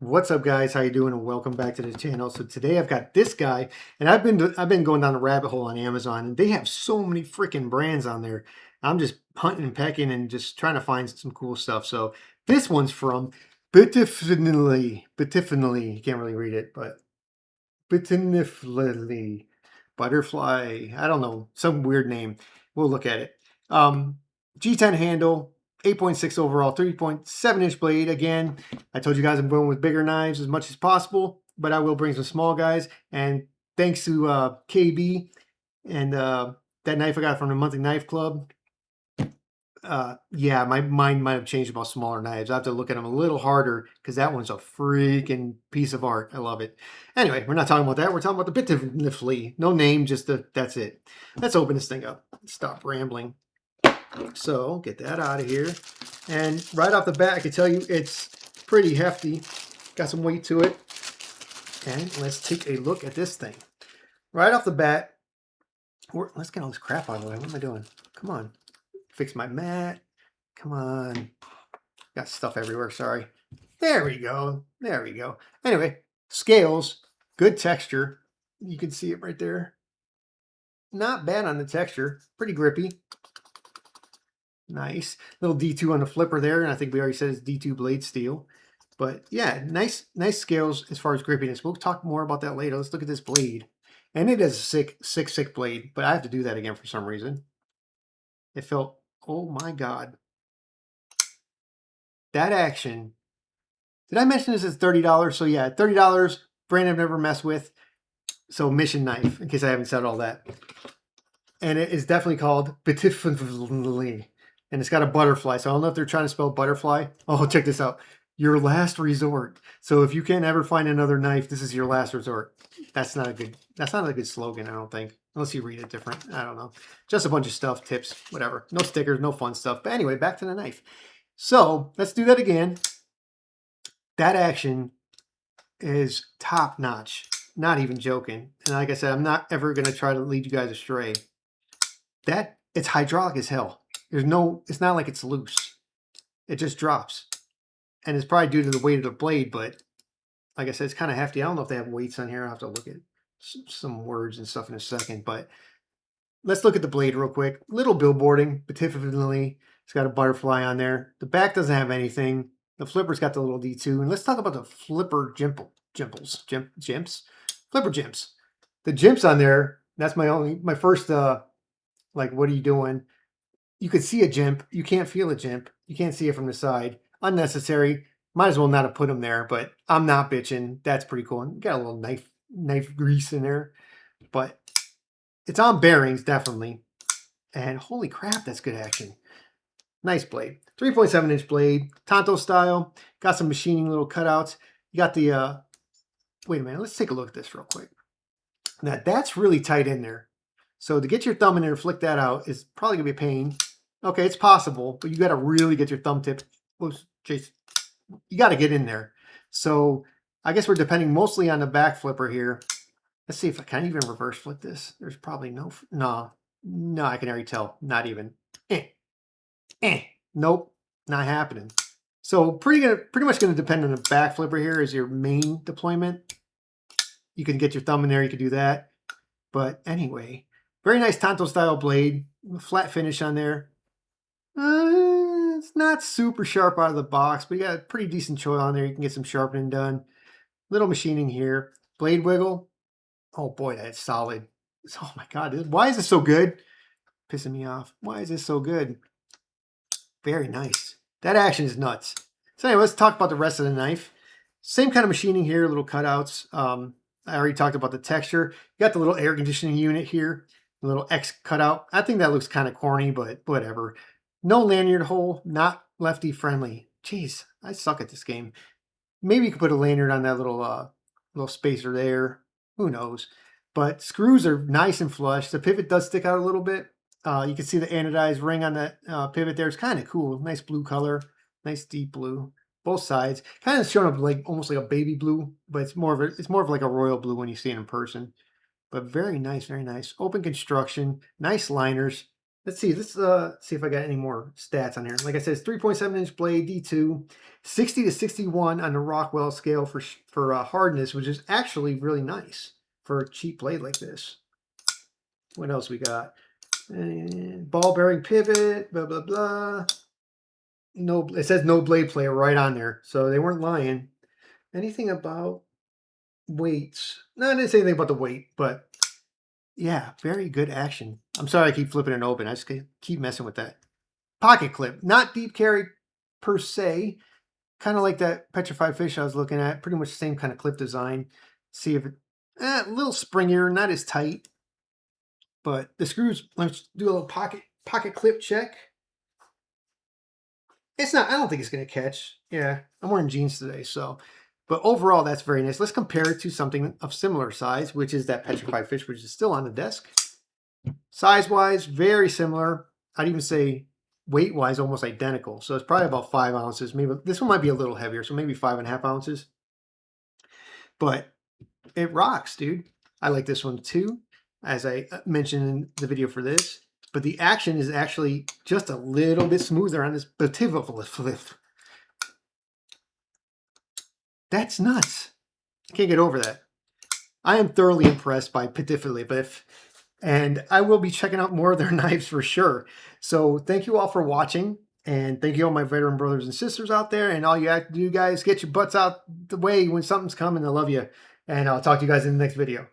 What's up, guys? How you doing? And welcome back to the channel. So today I've got this guy, and I've been going down a rabbit hole on Amazon, and they have so many freaking brands on there. I'm just hunting and pecking and just trying to find some cool stuff. So this one's from Btfvly. You can't really read it, but Btfvly, Butterfly. I don't know, some weird name. We'll look at it. G10 handle, 8.6 overall, 3.7-inch blade. Again, I told you guys I'm going with bigger knives as much as possible, but I will bring some small guys. And thanks to KB and that knife I got from the Monthly Knife Club. Yeah, my mind might have changed about smaller knives. I have to look at them a little harder because that one's a freaking piece of art. I love it. Anyway, we're not talking about that. We're talking about the Btfvly. No name, just that's it. Let's open this thing up. Stop rambling. So get that out of here. And right off the bat, I can tell you it's pretty hefty. Got some weight to it. And let's take a look at this thing. Right off the bat, let's get all this crap out of the way. What am I doing? Come on. Fix my mat. Come on. Got stuff everywhere, sorry. There we go. There we go. Anyway, scales, good texture. You can see it right there. Not bad on the texture. Pretty grippy. Nice. Little D2 on the flipper there, and I think we already said it's D2 blade steel. But yeah, nice scales as far as grippiness. We'll talk more about that later. Let's look at this blade. And it is a sick blade, but I have to do that again for some reason. It felt, oh my God. That action. Did I mention this is $30? So yeah, $30, brand I've never messed with. So Mission Knife, in case I haven't said all that. And it is definitely called Btfvly. And it's got a butterfly. So I don't know if they're trying to spell butterfly. Oh, check this out. Your last resort. So if you can't ever find another knife, this is your last resort. That's not a good slogan, I don't think. Unless you read it different. I don't know. Just a bunch of stuff, tips, whatever. No stickers, no fun stuff. But anyway, back to the knife. So let's do that again. That action is top notch. Not even joking. And like I said, I'm not ever going to try to lead you guys astray. It's hydraulic as hell. It's not like it's loose. It just drops. And it's probably due to the weight of the blade, but like I said, it's kind of hefty. I don't know if they have weights on here. I'll have to look at some words and stuff in a second, but let's look at the blade real quick. Little billboarding, Btfvly. It's got a butterfly on there. The back doesn't have anything. The flipper's got the little D2. And let's talk about the flipper jimps. Flipper jimps. The jimps on there, that's my first, like, what are you doing? You could see a jimp. You can't feel a jimp. You can't see it from the side. Unnecessary. Might as well not have put them there, but I'm not bitching. That's pretty cool. And got a little knife grease in there. But it's on bearings, definitely. And holy crap, that's good action. Nice blade. 3.7-inch blade. Tonto style. Got some machining little cutouts. You got the, wait a minute. Let's take a look at this real quick. Now, that's really tight in there. So to get your thumb in there and flick that out is probably going to be a pain. Okay, it's possible, but you got to really get your thumb tip. Oops, Jason. You got to get in there. So I guess we're depending mostly on the back flipper here. Let's see if I can even reverse flip this. There's probably no, I can already tell. Not even. Nope, not happening. So pretty much going to depend on the back flipper here as your main deployment. You can get your thumb in there. You can do that. But anyway, very nice Tonto style blade. Flat finish on there. It's not super sharp out of the box, but you got a pretty decent choil on there. You can get some sharpening done. Little machining here. Blade wiggle. Oh boy, that's solid. Oh my God, why is this so good? Pissing me off. Why is this so good? Very nice. That action is nuts. So anyway, let's talk about the rest of the knife. Same kind of machining here, little cutouts. I already talked about the texture. You got the little air conditioning unit here, a little X cutout. I think that looks kind of corny, but whatever. No lanyard hole, not lefty friendly. Jeez, I suck at this game. Maybe you could put a lanyard on that little spacer there. Who knows? But screws are nice and flush. The pivot does stick out a little bit. You can see the anodized ring on that pivot there. It's kind of cool. Nice blue color. Nice deep blue. Both sides. Kind of showing up like almost like a baby blue, but it's more of like a royal blue when you see it in person. But very nice, very nice. Open construction. Nice liners. Let's see. Let's see if I got any more stats on here. Like I said, it's 3.7-inch blade, D2, 60 to 61 on the Rockwell scale for hardness, which is actually really nice for a cheap blade like this. What else we got? And ball bearing pivot, blah blah blah. No, it says no blade player right on there, so they weren't lying. Anything about weights? No, I didn't say anything about the weight, but yeah, very good action. I'm sorry I keep flipping it open. I just keep messing with that. Pocket clip, not deep carry per se. Kind of like that petrified fish I was looking at. Pretty much the same kind of clip design. See if it, a little springier, not as tight. But the screws, let's do a little pocket clip check. It's not, I don't think it's going to catch. Yeah, I'm wearing jeans today, so. But overall, that's very nice. Let's compare it to something of similar size, which is that petrified fish, which is still on the desk. Size-wise, very similar. I'd even say weight-wise, almost identical. So it's probably about 5 ounces. Maybe this one might be a little heavier, so maybe 5.5 ounces. But it rocks, dude. I like this one too, as I mentioned in the video for this. But the action is actually just a little bit smoother on this Btfvly. That's nuts. Can't get over that. I am thoroughly impressed by Btfvly, and I will be checking out more of their knives for sure. So thank you all for watching, and thank you all my veteran brothers and sisters out there. And all you have to do, guys, get your butts out the way when something's coming. I love you, and I'll talk to you guys in the next video.